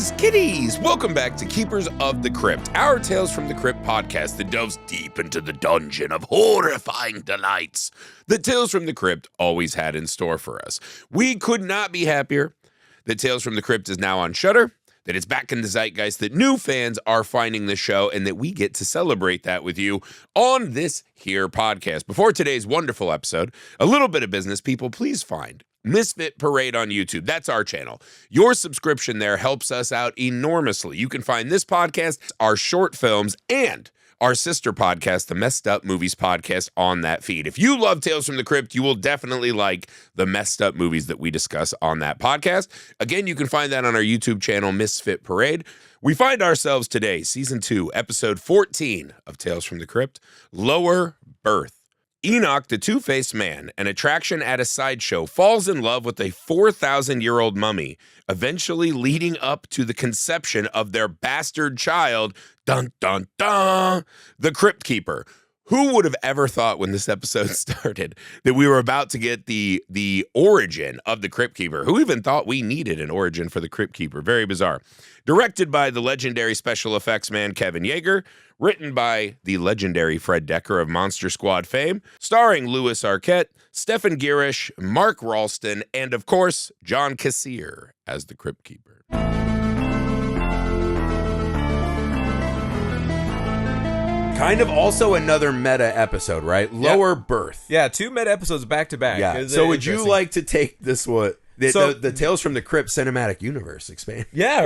Kitties! Welcome back to Keepers of the Crypt, our Tales from the Crypt podcast that delves deep into the dungeon of horrifying delights that Tales from the Crypt always had in store for us. We could not be happier that Tales from the Crypt is now on Shudder, that it's back in the zeitgeist, that new fans are finding the show, and that we get to celebrate that with you on this here podcast. Before today's wonderful episode, a little bit of business, people, please find Misfit Parade on YouTube. That's our channel. Your subscription there helps us out enormously. You can find this podcast, our short films, and our sister podcast, the Messed Up Movies podcast, on that feed. If you love Tales from the Crypt, you will definitely like the messed up movies that we discuss on that podcast. Again, you can find that on our YouTube channel, Misfit Parade. We find ourselves today, Season 2, Episode 14 of Tales from the Crypt, Lower Berth. Enoch, the two-faced man, an attraction at a sideshow, falls in love with a 4,000-year-old mummy, eventually leading up to the conception of their bastard child, dun dun dun, the Crypt Keeper. Who would have ever thought when this episode started that we were about to get the origin of the Crypt Keeper? Who even thought we needed an origin for the Crypt Keeper? Very bizarre. Directed by the legendary special effects man Kevin Yeager, written by the legendary Fred Dekker of Monster Squad fame, starring Louis Arquette, Stefan Gierasch, Mark Ralston, and of course, John Kassir as the Crypt Keeper. Kind of also another meta episode, right? Lower Berth. Yeah, two meta episodes back to back. Yeah. So would you like to take this one? The Tales from the Crypt cinematic universe expand. Yeah,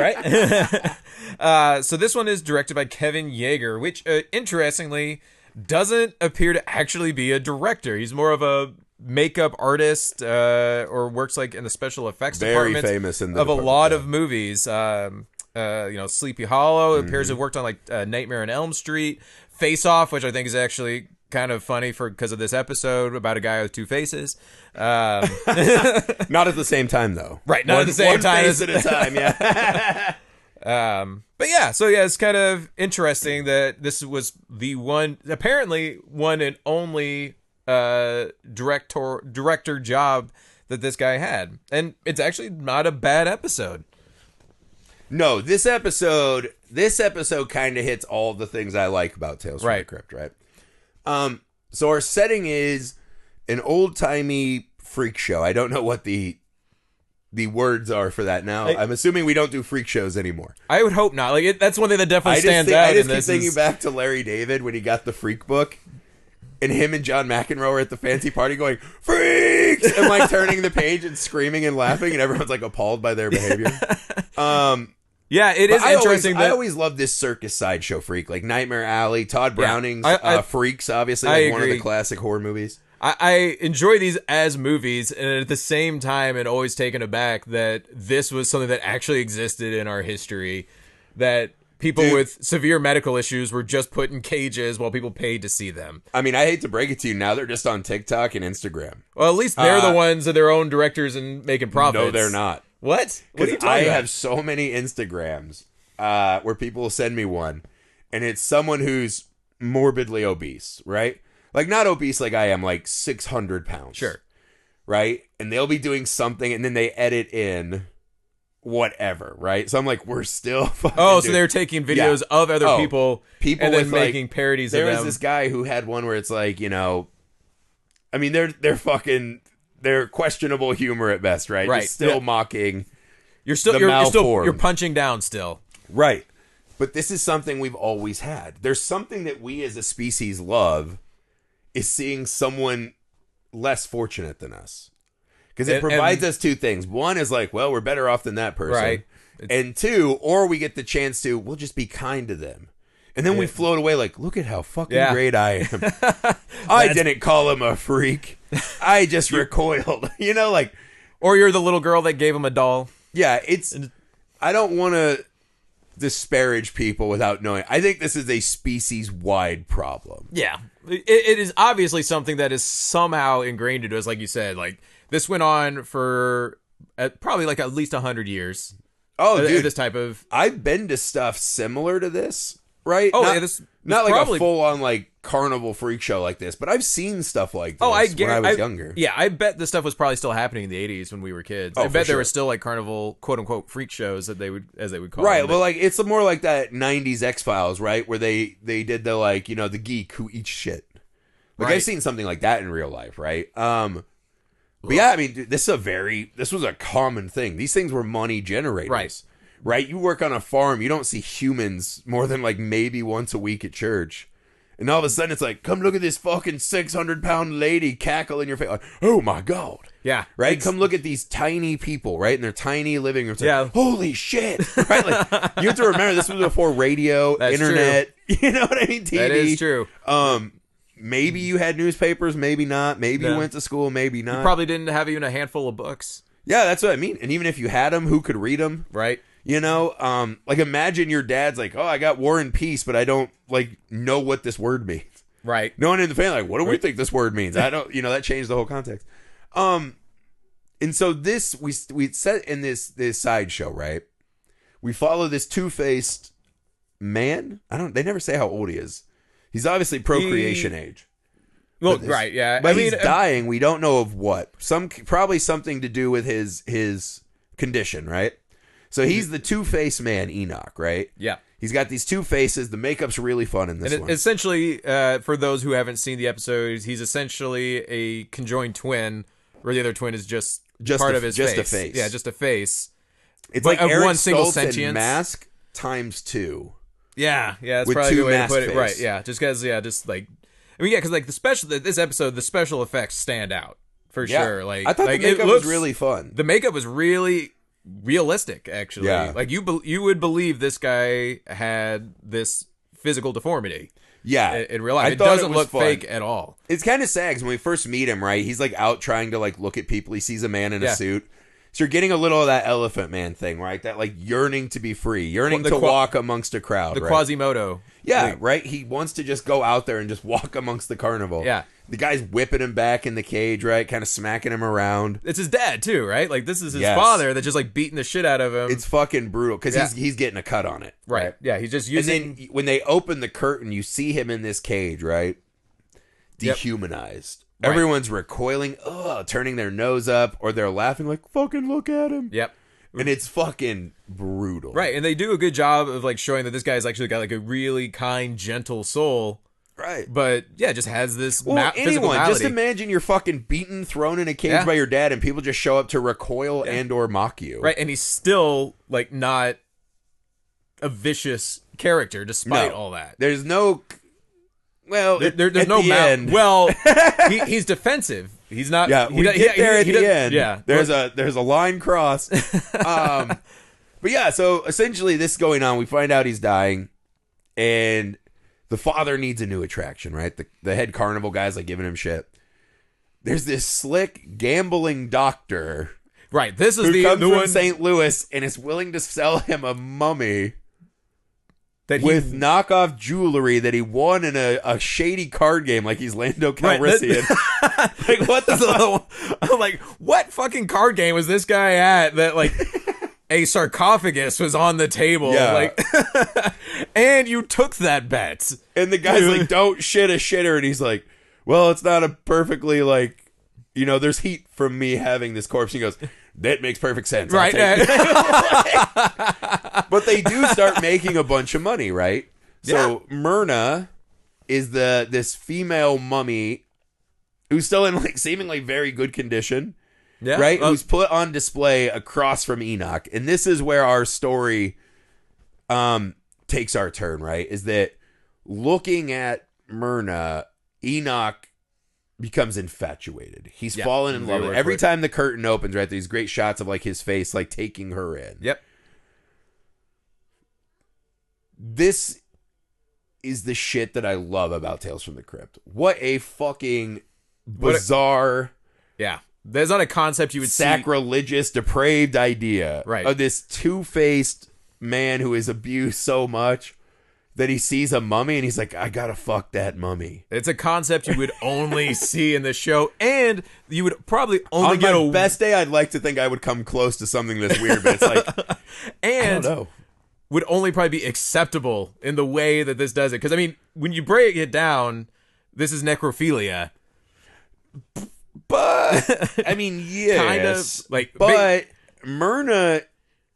right? So this one is directed by Kevin Yeager, which, interestingly, doesn't appear to actually be a director. He's more of a makeup artist or works like in the special effects department. Very famous in the of a lot of movies. Sleepy Hollow appears to have worked on like Nightmare on Elm Street, Face Off, which I think is actually kind of funny because of this episode about a guy with two faces. Not at the same time, though. Right, not at the same time. One face at a time, yeah. But yeah, so yeah, it's kind of interesting that this was the one and only director job that this guy had. And it's actually not a bad episode. No, this episode kind of hits all the things I like about Tales from the Crypt, right? So our setting is an old-timey freak show. I don't know what the words are for that now. I'm assuming we don't do freak shows anymore. I would hope not. Like that's one thing that definitely stands out. I just keep thinking back to Larry David when he got the freak book, and him and John McEnroe are at the fancy party going, "Freaks!" and like turning the page and screaming and laughing, and everyone's like appalled by their behavior. Yeah, it is interesting. I always loved this circus sideshow freak, like Nightmare Alley, Todd Browning's Freaks, obviously, like one of the classic horror movies. I enjoy these as movies, and at the same time, and always taken aback that this was something that actually existed in our history, that people with severe medical issues were just put in cages while people paid to see them. I mean, I hate to break it to you, now they're just on TikTok and Instagram. Well, at least they're the ones that are their own directors and making profits. No, they're not. What? What are you talking about? I have so many Instagrams where people will send me one, and it's someone who's morbidly obese, right? Like, not obese like I am, like 600 pounds. Sure. Right? And they'll be doing something, and then they edit in whatever, right? So I'm like, we're still fucking so they're taking videos of other people and then making parodies of them. There was this guy who had one where it's like, you know, I mean, they're questionable humor at best, right? Right. Just still mocking. You're punching down still. Right. But this is something we've always had. There's something that we as a species love is seeing someone less fortunate than us. Because it provides us two things. One is like, well, we're better off than that person. Right. And two, or we get the chance to, we'll just be kind to them. And then we float away like, look at how fucking great I am. I didn't call him a freak. I just recoiled. You know, like... Or you're the little girl that gave him a doll. Yeah, I don't want to disparage people without knowing. I think this is a species-wide problem. Yeah. It is obviously something that is somehow ingrained into us, like you said. Like, this went on for probably like at least 100 years. Oh, dude. This type of... I've been to stuff similar to this right? Oh, not, yeah, this not like probably a full-on like carnival freak show like this, but I've seen stuff like this when I was younger. Yeah, I bet this stuff was probably still happening in the 80s when we were kids. I bet there were still like carnival quote unquote freak shows that they would call right. them. Well, like it's more like that '90s X-Files, right, where they did the like the geek who eats shit. Like I've seen something like that in real life, right? But yeah, I mean, dude, this was a common thing. These things were money generators, right? You work on a farm, you don't see humans more than like maybe once a week at church. And all of a sudden, it's like, come look at this fucking 600-pound lady cackle in your face. Like, oh, my God. Yeah. Right? Come look at these tiny people, right? In their tiny living rooms. Yeah. Like, holy shit. Right? Like, you have to remember, this was before radio, internet. True. You know what I mean? TV. That is true. Maybe you had newspapers, maybe not. Maybe you went to school, maybe not. You probably didn't have even a handful of books. Yeah, that's what I mean. And even if you had them, who could read them? Right. Like imagine your dad's like, oh, I got War and Peace, but I don't like know what this word means. Right. No one in the family like, what do we think this word means? I don't, that changed the whole context. And so this we set in this sideshow, right? We follow this two-faced man. They never say how old he is. He's obviously procreation age. Well, right, yeah. But he's dying. We don't know of what. Probably something to do with his condition, right? So he's the two-faced man, Enoch, right? Yeah. He's got these two faces. The makeup's really fun in this one. Essentially, for those who haven't seen the episodes, he's essentially a conjoined twin, where the other twin is just part of his face. Just a face. Yeah, just a face. It's like Eric one single Stoltz sentience. Mask times 2. Yeah, that's with probably two the way to mask put it. face. Right, yeah. Just because, just like... I mean, yeah, because like this episode, the special effects stand out, for sure. Like I thought the makeup was really fun. The makeup was really realistic, actually. Yeah. Like you would believe this guy had this physical deformity. Yeah. In real life. It doesn't look fake at all. It's kind of sad 'cause when we first meet him, right? He's like out trying to like look at people. He sees a man in a suit. So you're getting a little of that Elephant Man thing, right? That like yearning to be free, yearning to walk amongst a crowd. The right? Quasimodo. Yeah, right? He wants to just go out there and just walk amongst the carnival. Yeah. The guy's whipping him back in the cage, right? Kind of smacking him around. It's his dad, too, right? Like, this is his father that's just, like, beating the shit out of him. It's fucking brutal because he's getting a cut on it. Right. Yeah, he's just using... And then when they open the curtain, you see him in this cage, right? Dehumanized. Yep. Right. Everyone's recoiling, turning their nose up, or they're laughing like, fucking look at him. Yep. And it's fucking brutal. Right, and they do a good job of like showing that this guy's actually got like a really kind, gentle soul. Right. But yeah, just has this anyone, physical malady. just imagine you're fucking beaten, thrown in a cage by your dad, and people just show up to recoil and or mock you. Right, and he's still like not a vicious character despite all that. There's no... Well, there's no end. Well, he's defensive. He's not. Yeah, we get there at the end. Yeah, there's a line cross. But yeah, so essentially, this is going on. We find out he's dying, and the father needs a new attraction. Right, the head carnival guy's like giving him shit. There's this slick gambling doctor. Right, this is who comes the from one St. Louis and is willing to sell him a mummy. With knockoff jewelry that he won in a shady card game, like he's Lando Calrissian. Right, like what the? I'm like, what fucking card game was this guy at that like a sarcophagus was on the table? Yeah. Like, and you took that bet. And the guy's like, "Don't shit a shitter," and he's like, "Well, it's not a perfectly like, there's heat from me having this corpse." And he goes, "That makes perfect sense." Right. But they do start making a bunch of money, right? So Myrna is this female mummy who's still in like seemingly very good condition. Yeah. Right? Who's put on display across from Enoch. And this is where our story takes our turn, right? Is that looking at Myrna, Enoch becomes infatuated. He's fallen in love with her. Every time the curtain opens, right, these great shots of like his face like taking her in. Yep. This is the shit that I love about Tales from the Crypt. What a fucking bizarre, there's not a concept you would sacrilegious, depraved idea of this two-faced man who is abused so much that he sees a mummy and he's like, I gotta fuck that mummy. It's a concept you would only see in the show, and you would probably only get on my best day. I'd like to think I would come close to something this weird, but it's like, and I don't know. would only probably be acceptable in the way that this does it. Because, I mean, when you break it down, this is necrophilia. But, I mean, yes. Kind of, like... But Myrna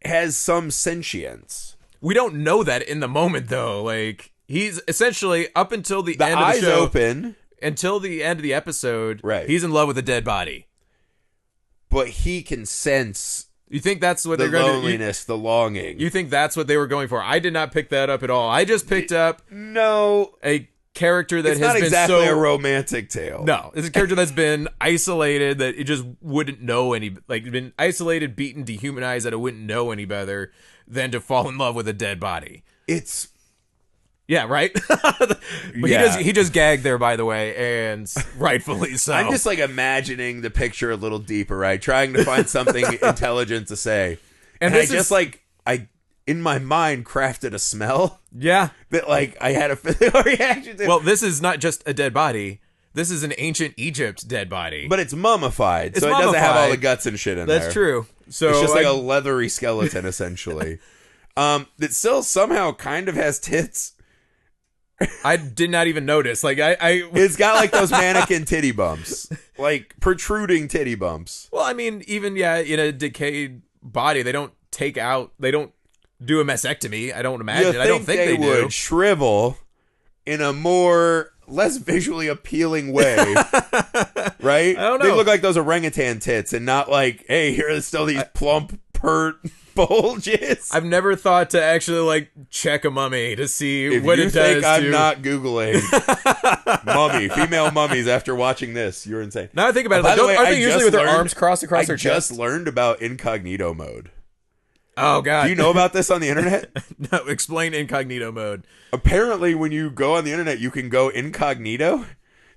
has some sentience. We don't know that in the moment, though. Like, he's essentially, up until the end of the show... eyes open. Until the end of the episode, right. He's in love with a dead body. But he can sense... You think that's what the they're going to... loneliness, the longing. You think that's what they were going for? I did not pick that up at all. I just picked up... No. A character that it's has not been exactly so... a romantic tale. No. It's a character that's been isolated, that it just wouldn't know any... Like, been isolated, beaten, dehumanized, that it wouldn't know any better than to fall in love with a dead body. It's... Yeah, right? But he just gagged there, by the way, and rightfully so. I'm just, like, imagining the picture a little deeper, right? Trying to find something intelligent to say. And I just, like, in my mind, crafted a smell. Yeah. That, like, I had a physical reaction to. Well, this is not just a dead body. This is an ancient Egypt dead body. But it's mummified, so it doesn't have all the guts and shit in there. That's true. So it's just like a leathery skeleton, essentially. That still somehow kind of has tits. I did not even notice. Like it's got like those mannequin titty bumps, like protruding titty bumps. Well, I mean, even in a decayed body, they don't do a mastectomy. I don't imagine. I don't think they would do. Shrivel in a less visually appealing way, right? I don't know. They look like those orangutan tits, and not like, hey, here are still these plump, pert bulges. I've never thought to actually like check a mummy to see what it does. If you think I'm not Googling female mummies after watching this, you're insane. Now I think about it, like, aren't they usually with their arms crossed across their chest? I just learned about incognito mode. Oh, God. Do you know about this on the internet? No, explain incognito mode. Apparently, when you go on the internet, you can go incognito.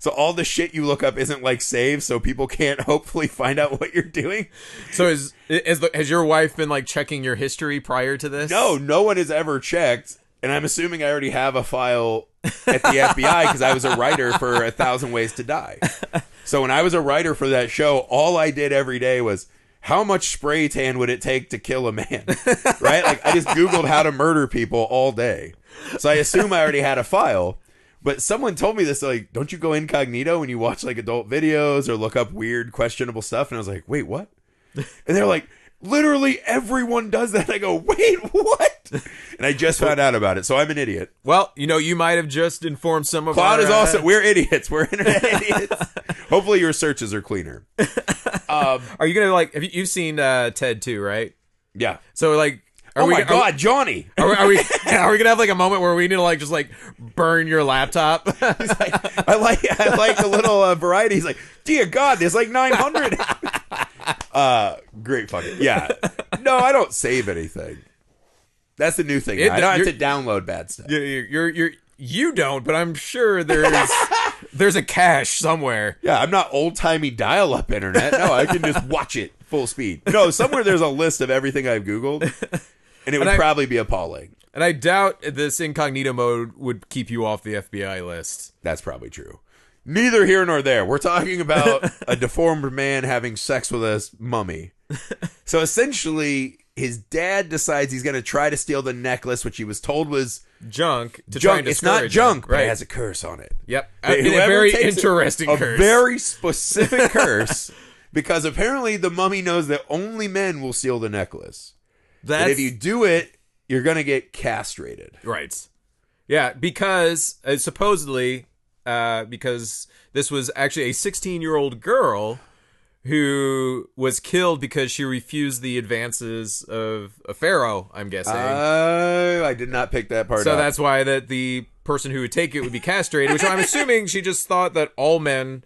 So all the shit you look up isn't like saved, so people can't hopefully find out what you're doing. So has your wife been like checking your history prior to this? No one has ever checked. And I'm assuming I already have a file at the FBI because I was a writer for 1,000 Ways to Die. So when I was a writer for that show, all I did every day was, how much spray tan would it take to kill a man? Right? Like, I just Googled how to murder people all day. So I assume I already had a file. But someone told me this, like, don't you go incognito when you watch, like, adult videos or look up weird, questionable stuff? And I was like, wait, what? And they're like, literally everyone does that. I go, wait, what? And I just found out about it, so I'm an idiot. Well, you might have just informed some of Claude is also, we're idiots. We're internet idiots. Hopefully your searches are cleaner. Are you going to, like, you've seen Ted 2, right? Yeah. So, like, God, Johnny! Are we gonna have like a moment where we need to like just like burn your laptop? He's like, I like a little variety. He's like, dear God, there's like 900. Great fucking yeah. No, I don't save anything. That's the new thing. I don't have to download bad stuff. You don't, but I'm sure there's a cache somewhere. Yeah, I'm not old timey dial up internet. No, I can just watch it full speed. No, somewhere there's a list of everything I've Googled. And it would probably be appalling. And I doubt this incognito mode would keep you off the FBI list. That's probably true. Neither here nor there. We're talking about a deformed man having sex with a mummy. So essentially, his dad decides he's going to try to steal the necklace, which he was told was junk. It's not junk, but it has a curse on it. Yep. A very interesting curse. A very specific curse. Because apparently the mummy knows that only men will steal the necklace. That if you do it, you're going to get castrated. Right. Yeah, because supposedly, because this was actually a 16-year-old girl who was killed because she refused the advances of a pharaoh, I'm guessing. I did not pick that part up. So that's why that the person who would take it would be castrated, which I'm assuming she just thought that all men...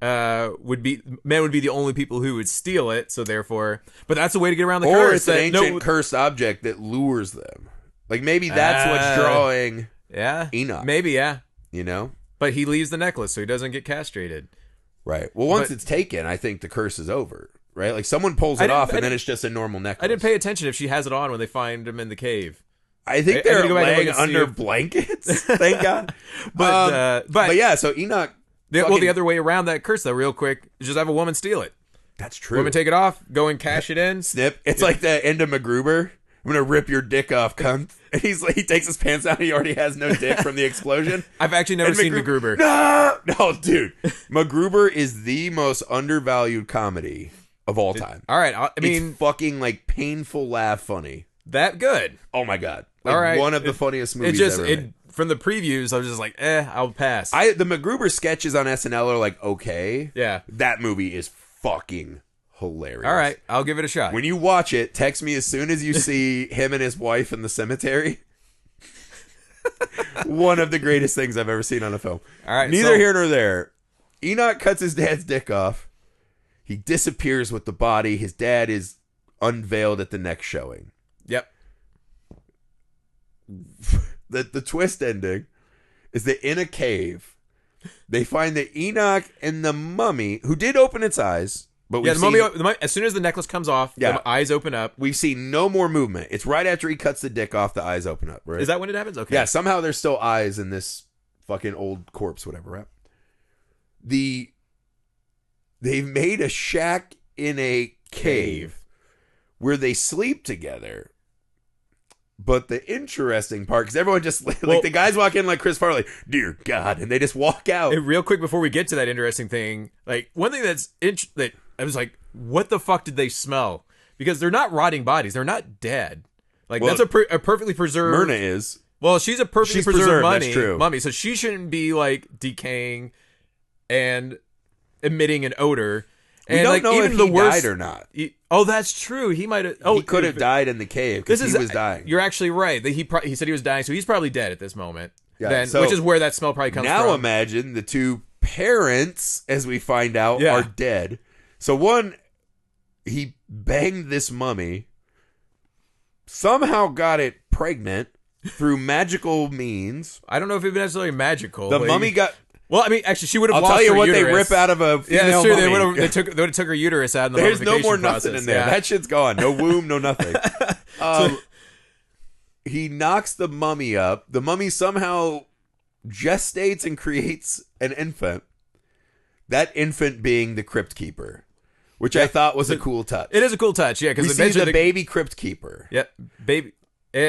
would be the only people who would steal it, so therefore, but that's a way to get around the curse. Or it's an ancient cursed object that lures them. Like maybe that's what's drawing Enoch. Maybe, yeah. You know? But he leaves the necklace, so he doesn't get castrated. Right. Well, once it's taken, I think the curse is over. Right? Like someone pulls it off and then it's just a normal necklace. I didn't pay attention if she has it on when they find him in the cave. I think they're laying under blankets. Thank God. But yeah, so Enoch... the other way around that curse, though, real quick, is just have a woman steal it. That's true. Women take it off, go and cash it in. Snip. It's like the end of MacGruber I'm gonna rip your dick off, cunt. And he takes his pants down and he already has no dick from the explosion. I've actually never seen MacGruber. No, dude. MacGruber is the most undervalued comedy of all time. All right. I mean, it's fucking like painful laugh funny. That good. Oh my God. Like, all right. One of the funniest movies ever made. From the previews, I was just like, I'll pass. The MacGruber sketches on SNL are like, okay. Yeah. That movie is fucking hilarious. All right. I'll give it a shot. When you watch it, text me as soon as you see him and his wife in the cemetery. One of the greatest things I've ever seen on a film. All right. Neither here nor there. Enoch cuts his dad's dick off. He disappears with the body. His dad is unveiled at the next showing. Yep. The twist ending is that in a cave, they find that Enoch and the mummy, who did open its eyes, but the mummy, as soon as the necklace comes off, the eyes open up. We've seen no more movement. It's right after he cuts the dick off, the eyes open up, right? Is that when it happens? Okay. Yeah, somehow there's still eyes in this fucking old corpse, whatever, right? They've made a shack in a cave where they sleep together. But the interesting part, because everyone just, like, the guys walk in like Chris Farley, dear God, and they just walk out. Real quick before we get to that interesting thing, like, one thing that I was like, what the fuck did they smell? Because they're not rotting bodies. They're not dead. Like, that's a perfectly preserved... Myrna is. Well, she's a perfectly preserved that's true. mummy, so she shouldn't be, like, decaying and emitting an odor. We don't know if he died or not. That's true. He might have... he could have died in the cave because he was dying. You're actually right. He said he was dying, so he's probably dead at this moment. Yeah, which is where that smell probably comes from. Now imagine the two parents, as we find out, are dead. So one, he banged this mummy, somehow got it pregnant through magical means. I don't know if it was necessarily magical. The mummy got... Well, I mean, actually, she would have lost her uterus. I'll tell you what they rip out of a female that's true. mummy. They would have took her uterus out in the There's no more process. nothing in there. That shit's gone. No womb, no nothing. He knocks the mummy up. The mummy somehow gestates and creates an infant. That infant being the Crypt Keeper, which I thought was a cool touch. It is a cool touch, yeah. Because we see the baby Crypt Keeper. Yep, baby.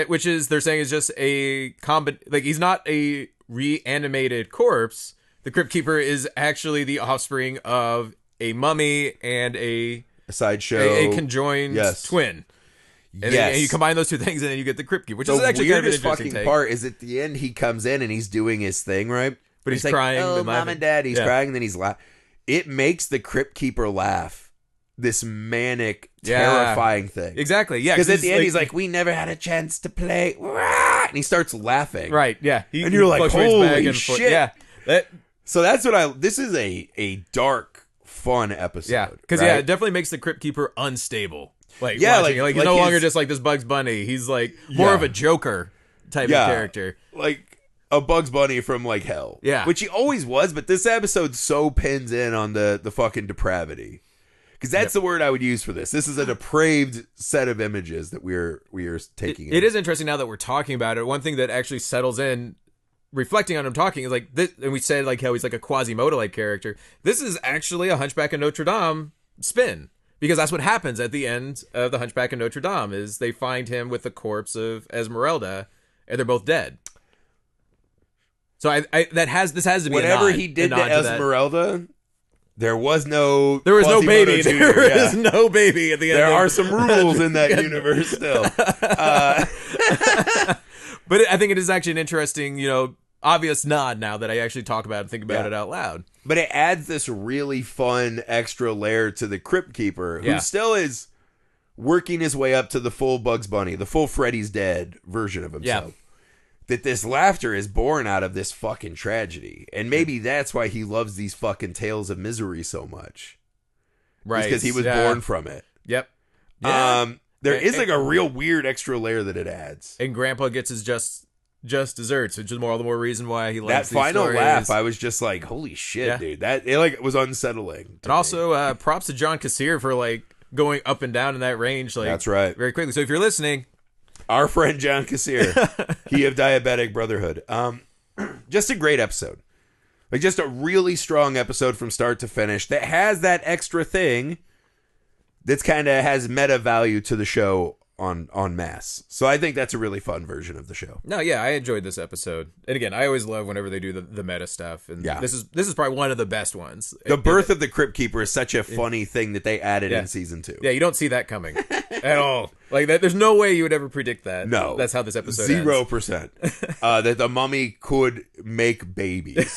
Which is, they're saying, is just a like, he's not a reanimated corpse. The Crypt Keeper is actually the offspring of a mummy and a sideshow, a conjoined twin. And then you combine those two things, and then you get the Crypt Keeper, which is actually kind of an interesting fucking part. Is at the end he comes in and he's doing his thing, right? But he's crying. Like, oh, mom and dad. He's crying, and then he's laughing. It makes the Crypt Keeper laugh. This manic, terrifying thing. Exactly. Yeah. Because at the end he's like, "We never had a chance to play," and he starts laughing. Right. Yeah. And you're like, "Holy shit!" Yeah. So that's what this is a dark, fun episode. Yeah, because right? it definitely makes the Crypt Keeper unstable. Like, yeah, like he's no longer just like this Bugs Bunny. He's like more of a Joker type of character, like a Bugs Bunny from like hell. Yeah, which he always was, but this episode so pins in on the fucking depravity. Because that's the word I would use for this. This is a depraved set of images that we are taking. It is interesting now that we're talking about it. One thing that actually settles in, reflecting on him talking, is like this, and we said like how he's like a Quasimodo-like character. This is actually a Hunchback of Notre Dame spin, because that's what happens at the end of the Hunchback of Notre Dame. Is they find him with the corpse of Esmeralda, and they're both dead. So this has to be whatever a nod, he did to Esmeralda. There was no baby. Jr., There is no baby at the end. There are some rules in that universe still. But I think it is actually an interesting, obvious nod now that I actually talk about it and think about it out loud. But it adds this really fun extra layer to the Crypt Keeper, who still is working his way up to the full Bugs Bunny, the full Freddy's Dead version of himself. Yeah. That this laughter is born out of this fucking tragedy. And maybe that's why he loves these fucking tales of misery so much. Right. Because he was born from it. Yep. Yeah. There is like a real weird extra layer that it adds. And Grandpa gets his just desserts, which is all the more reason why he likes that final laugh. I was just like, holy shit, dude. That it was unsettling. And also props to John Kassir for like going up and down in that range. Like, that's right. Very quickly. So if you're listening, our friend John Kassir, he of Diabetic Brotherhood. Just a great episode. Like just a really strong episode from start to finish that has that extra thing that's kind of has meta value to the show en masse. So I think that's a really fun version of the show. No, yeah, I enjoyed this episode. And again, I always love whenever they do the meta stuff. And Yeah. this is probably one of the best ones. The birth of the Crypt Keeper is such a funny thing that they added in season 2. Yeah, you don't see that coming at all. Like that, there's no way you would ever predict that. No. That's how this episode 0%. That the mummy could make babies.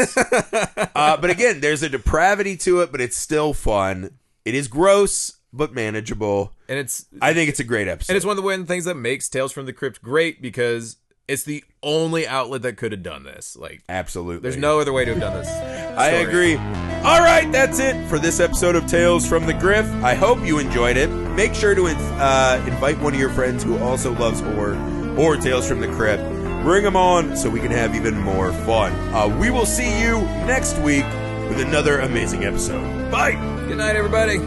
But again, there's a depravity to it, but it's still fun. It is gross, but manageable. And I think it's a great episode. And it's one of the things that makes Tales from the Crypt great because it's the only outlet that could have done this. Like, absolutely. there's no other way to have done this. I agree. All right, that's it for this episode of Tales from the Crypt. I hope you enjoyed it. Make sure to invite one of your friends who also loves horror or Tales from the Crypt. Bring them on so we can have even more fun. We will see you next week with another amazing episode. Bye. Good night, everybody.